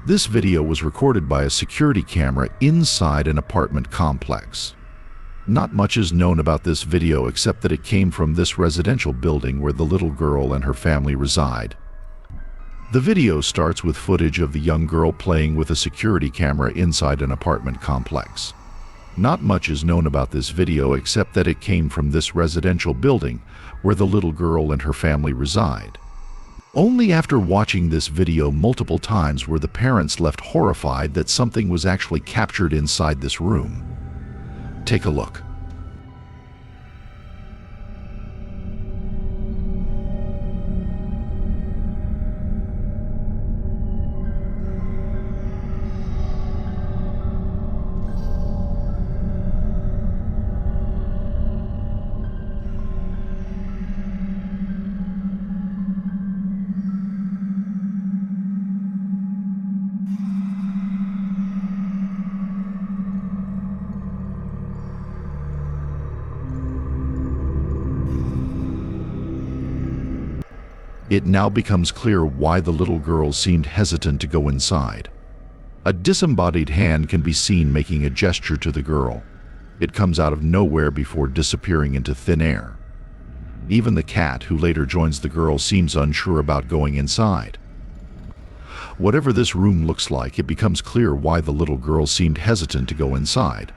This video was recorded by a security camera inside an apartment complex. Not much is known about this video except that it came from this residential building where the little girl and her family reside. The video starts with footage of the young girl playing with a security camera inside an apartment complex. Not much is known about this video except that it came from this residential building where the little girl and her family reside. Only after watching this video multiple times were the parents left horrified that something was actually captured inside this room. Take a look. It now becomes clear why the little girl seemed hesitant to go inside. A disembodied hand can be seen making a gesture to the girl. It comes out of nowhere before disappearing into thin air. Even the cat, who later joins the girl, seems unsure about going inside. Whatever this room looks like, it becomes clear why the little girl seemed hesitant to go inside.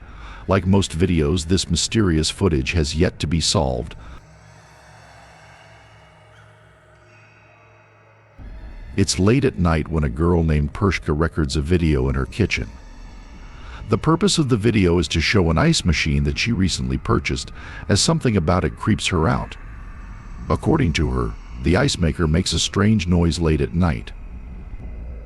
Like most videos, this mysterious footage has yet to be solved. It's late at night when a girl named 𝐥𝐻𝐸 records a video in her kitchen. The purpose of the video is to show an ice machine that she recently purchased, as something about it creeps her out. According to her, the ice maker makes a strange noise late at night.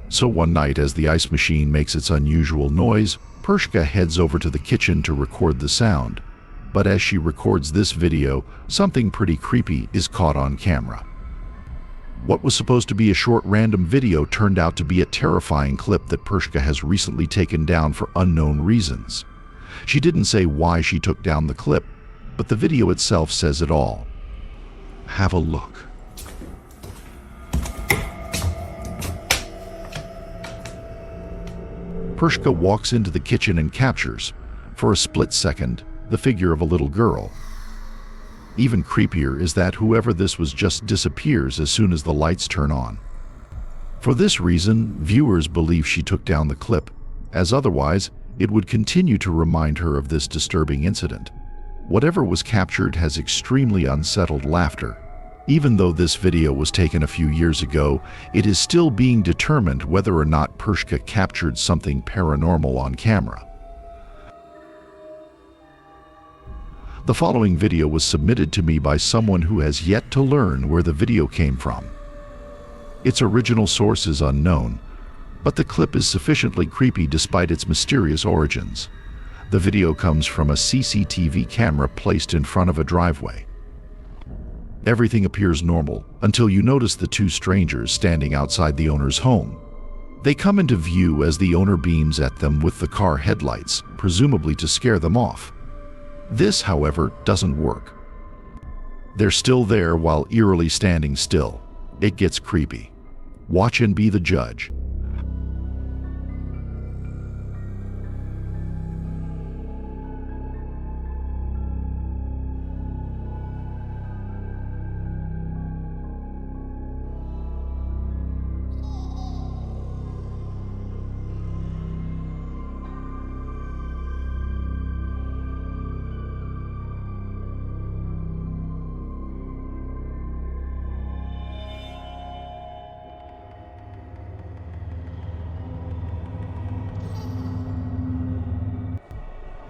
So one night, as the ice machine makes its unusual noise, 𝐥𝐻𝐸 heads over to the kitchen to record the sound. But as she records this video, something pretty creepy is caught on camera. What was supposed to be a short random video turned out to be a terrifying clip that 𝐥𝐻𝐸 has recently taken down for unknown reasons. She didn't say why she took down the clip, but the video itself says it all. Have a look. 𝐥𝐸𝐸 walks into the kitchen and captures, for a split second, the figure of a little girl. Even creepier is that whoever this was just disappears as soon as the lights turn on. For this reason, viewers believe she took down the clip, as otherwise it would continue to remind her of this disturbing incident. Whatever was captured has extremely unsettled laughter. Even though this video was taken a few years ago, it is still being determined whether or not 𝐥𝐻𝐸 captured something paranormal on camera. The following video was submitted to me by someone who has yet to learn where the video came from. Its original source is unknown, but the clip is sufficiently creepy despite its mysterious origins. The video comes from a CCTV camera placed in front of a driveway. Everything appears normal until you notice the two strangers standing outside the owner's home. They come into view as the owner beams at them with the car headlights, presumably to scare them off. This, however, doesn't work. They're still there while eerily standing still. It gets creepy. Watch and be the judge.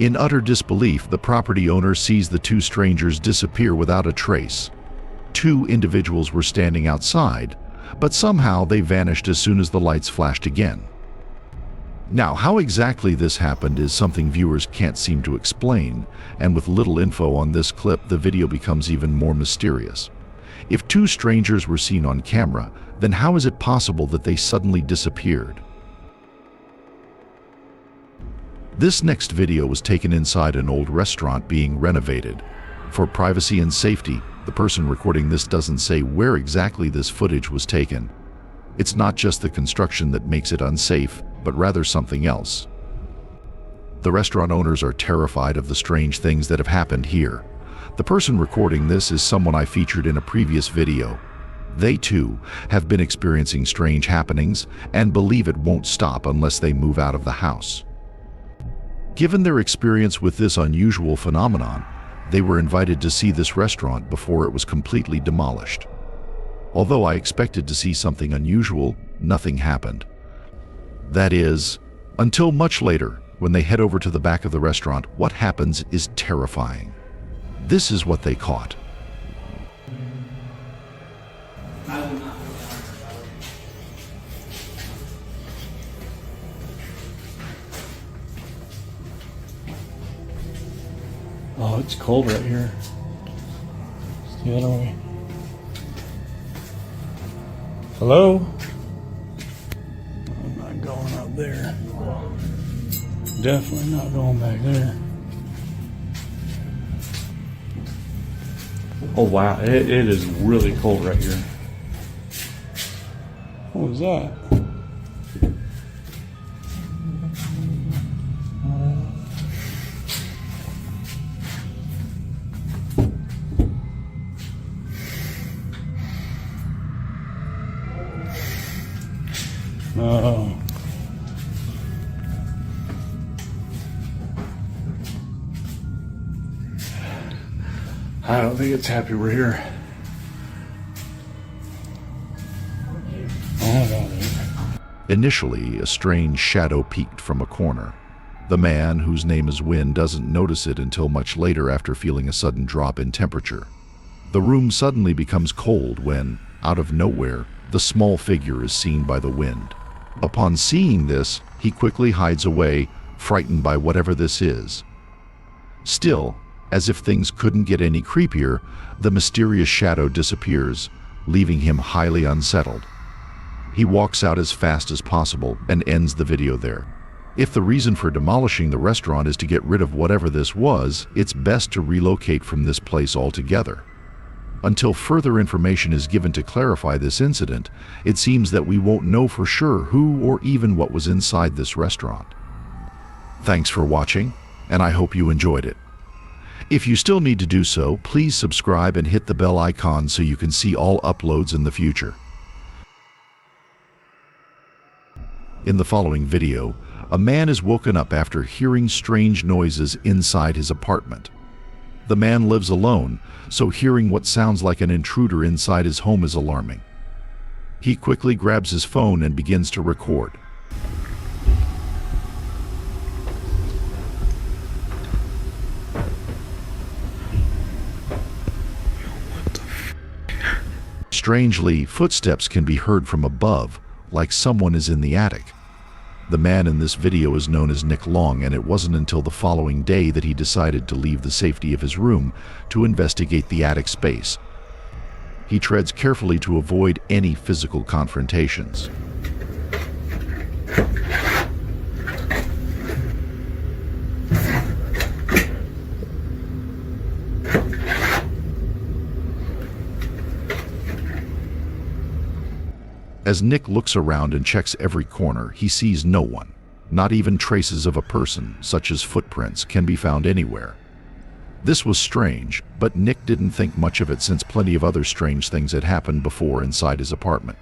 In utter disbelief, the property owner sees the two strangers disappear without a trace. Two individuals were standing outside, but somehow they vanished as soon as the lights flashed again. Now, how exactly this happened is something viewers can't seem to explain, and with little info on this clip, the video becomes even more mysterious. If two strangers were seen on camera, then how is it possible that they suddenly disappeared? This next video was taken inside an old restaurant being renovated. For privacy and safety, the person recording this doesn't say where exactly this footage was taken. It's not just the construction that makes it unsafe, but rather something else. The restaurant owners are terrified of the strange things that have happened here. The person recording this is someone I featured in a previous video. They too have been experiencing strange happenings and believe it won't stop unless they move out of the house. Given their experience with this unusual phenomenon, they were invited to see this restaurant before it was completely demolished. Although I expected to see something unusual, nothing happened. That is, until much later, when they head over to the back of the restaurant, what happens is terrifying. This is what they caught. Oh, it's cold right here. Stay that away. Hello? I'm not going up there. Definitely not going back there. Oh wow, it is really cold right here. What was that? Oh. I don't think it's happy we're here. Oh, God. Initially, a strange shadow peeked from a corner. The man, whose name is Wynn, doesn't notice it until much later after feeling a sudden drop in temperature. The room suddenly becomes cold when, out of nowhere, the small figure is seen by the wind. Upon seeing this, he quickly hides away, frightened by whatever this is. Still, as if things couldn't get any creepier, the mysterious shadow disappears, leaving him highly unsettled. He walks out as fast as possible and ends the video there. If the reason for demolishing the restaurant is to get rid of whatever this was, it's best to relocate from this place altogether. Until further information is given to clarify this incident, it seems that we won't know for sure who or even what was inside this restaurant. Thanks for watching, and I hope you enjoyed it. If you still need to do so, please subscribe and hit the bell icon so you can see all uploads in the future. In the following video, a man is woken up after hearing strange noises inside his apartment. The man lives alone, so hearing what sounds like an intruder inside his home is alarming. He quickly grabs his phone and begins to record. Strangely, footsteps can be heard from above, like someone is in the attic. The man in this video is known as Nick Long, and it wasn't until the following day that he decided to leave the safety of his room to investigate the attic space. He treads carefully to avoid any physical confrontations. As Nick looks around and checks every corner, he sees no one. Not even traces of a person, such as footprints, can be found anywhere. This was strange, but Nick didn't think much of it since plenty of other strange things had happened before inside his apartment.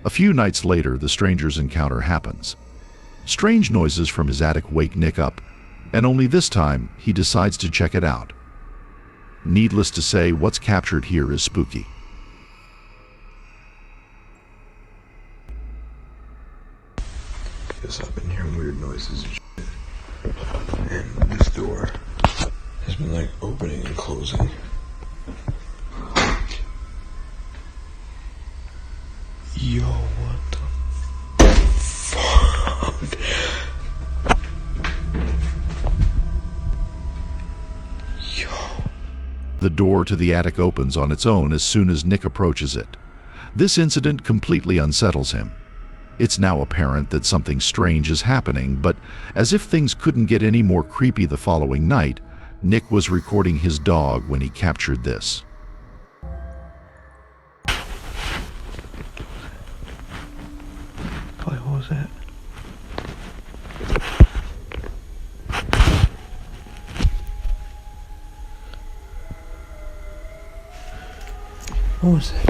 A few nights later, the stranger's encounter happens. Strange noises from his attic wake Nick up, and only this time he decides to check it out. Needless to say, what's captured here is spooky. Guess I've been hearing weird noises and shit. And this door has been like opening and closing. Yo, what the fuck? Yo. The door to the attic opens on its own as soon as Nick approaches it. This incident completely unsettles him. It's now apparent that something strange is happening, but as if things couldn't get any more creepy the following night, Nick was recording his dog when he captured this. What was it?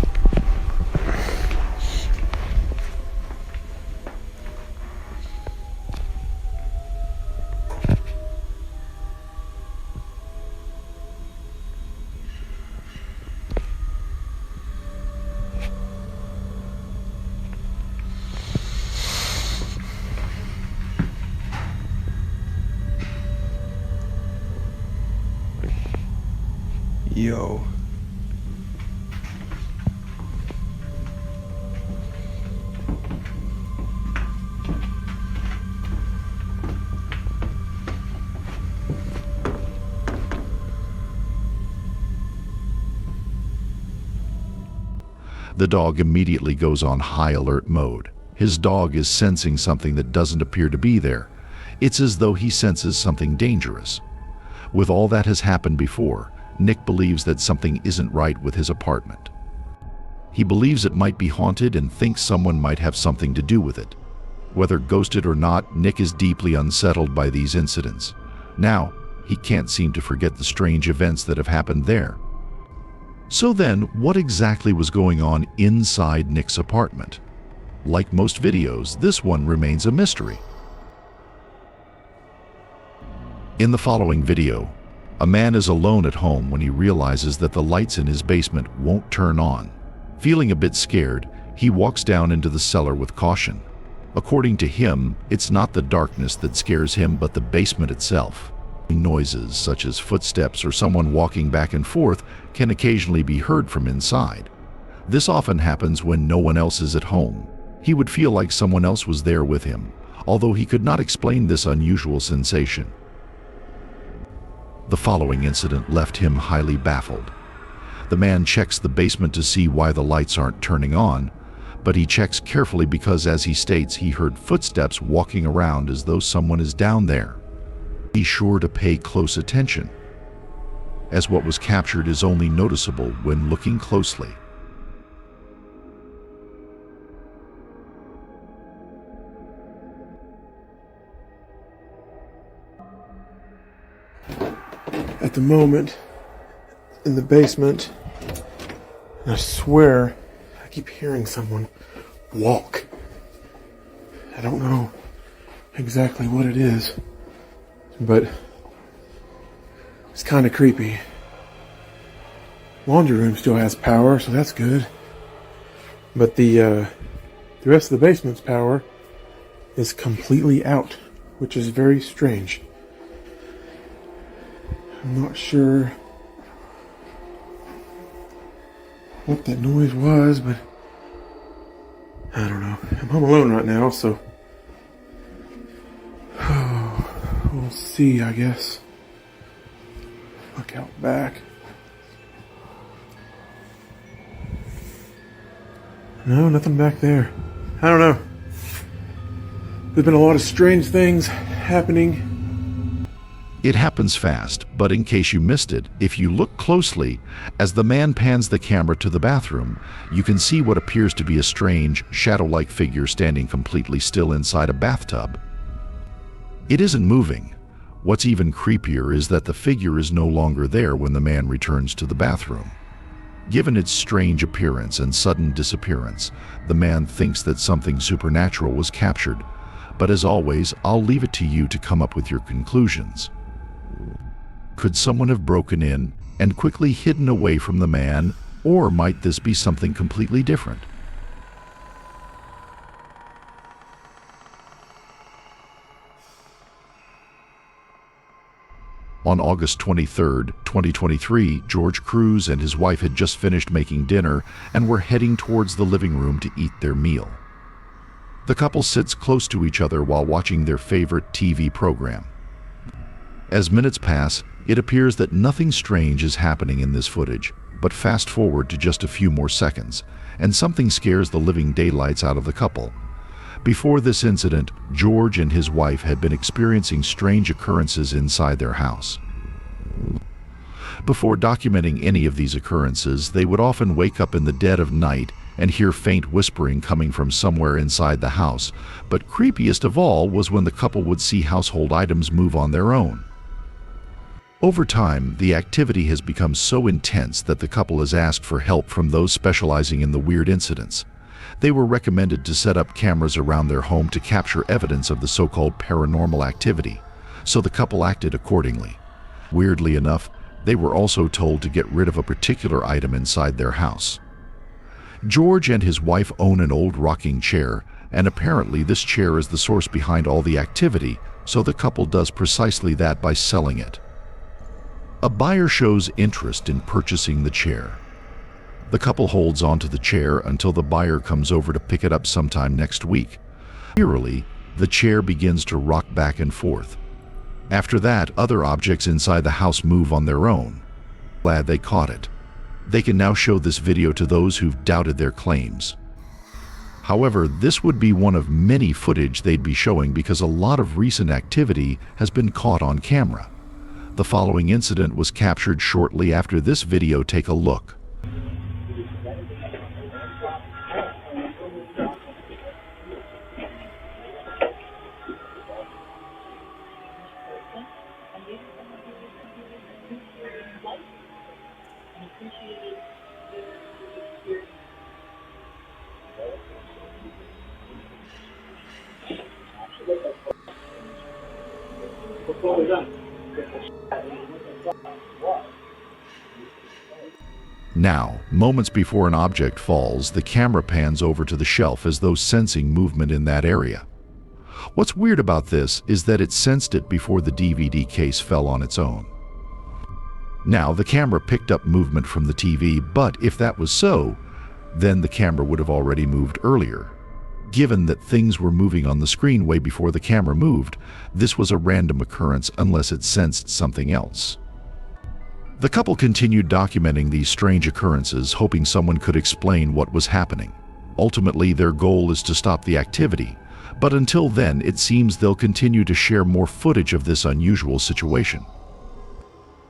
Yo. The dog immediately goes on high alert mode. His dog is sensing something that doesn't appear to be there. It's as though he senses something dangerous. With all that has happened before, Nick believes that something isn't right with his apartment. He believes it might be haunted and thinks someone might have something to do with it. Whether ghosted or not, Nick is deeply unsettled by these incidents. Now, he can't seem to forget the strange events that have happened there. So then, what exactly was going on inside Nick's apartment? Like most videos, this one remains a mystery. In the following video, a man is alone at home when he realizes that the lights in his basement won't turn on. Feeling a bit scared, he walks down into the cellar with caution. According to him, it's not the darkness that scares him, but the basement itself. Noises such as footsteps or someone walking back and forth can occasionally be heard from inside. This often happens when no one else is at home. He would feel like someone else was there with him, although he could not explain this unusual sensation. The following incident left him highly baffled. The man checks the basement to see why the lights aren't turning on, but he checks carefully because, as he states, he heard footsteps walking around as though someone is down there. Be sure to pay close attention, as what was captured is only noticeable when looking closely. At the moment, in the basement, I swear I keep hearing someone walk. I don't know exactly what it is, but it's kind of creepy. Laundry room still has power, so that's good. But the rest of the basement's power is completely out, which is very strange. I'm not sure what that noise was, but I don't know. I'm home alone right now, so we'll see, I guess. Look out back. No, nothing back there. I don't know. There's been a lot of strange things happening. It happens fast, but in case you missed it, if you look closely, as the man pans the camera to the bathroom, you can see what appears to be a strange, shadow-like figure standing completely still inside a bathtub. It isn't moving. What's even creepier is that the figure is no longer there when the man returns to the bathroom. Given its strange appearance and sudden disappearance, the man thinks that something supernatural was captured. But as always, I'll leave it to you to come up with your conclusions. Could someone have broken in and quickly hidden away from the man, or might this be something completely different? On August 23, 2023, 𝐥𝐢𝐤𝐞 and his wife had just finished making dinner and were heading towards the living room to eat their meal. The couple sits close to each other while watching their favorite TV program. As minutes pass, it appears that nothing strange is happening in this footage, but fast forward to just a few more seconds, and something scares the living daylights out of the couple. Before this incident, George and his wife had been experiencing strange occurrences inside their house. Before documenting any of these occurrences, they would often wake up in the dead of night and hear faint whispering coming from somewhere inside the house, but creepiest of all was when the couple would see household items move on their own. Over time, the activity has become so intense that the couple has asked for help from those specializing in the weird incidents. They were recommended to set up cameras around their home to capture evidence of the so-called paranormal activity, so the couple acted accordingly. Weirdly enough, they were also told to get rid of a particular item inside their house. George and his wife own an old rocking chair, and apparently this chair is the source behind all the activity, so the couple does precisely that by selling it. A buyer shows interest in purchasing the chair. The couple holds onto the chair until the buyer comes over to pick it up sometime next week. Eerily, the chair begins to rock back and forth. After that, other objects inside the house move on their own. Glad they caught it. They can now show this video to those who've doubted their claims. However, this would be one of many footage they'd be showing because a lot of recent activity has been caught on camera. The following incident was captured shortly after this video. Take a look. Now, moments before an object falls, the camera pans over to the shelf as though sensing movement in that area. What's weird about this is that it sensed it before the DVD case fell on its own. Now, the camera picked up movement from the TV, but if that was so, then the camera would have already moved earlier. Given that things were moving on the screen way before the camera moved, this was a random occurrence unless it sensed something else. The couple continued documenting these strange occurrences, hoping someone could explain what was happening. Ultimately, their goal is to stop the activity, but until then, it seems they'll continue to share more footage of this unusual situation.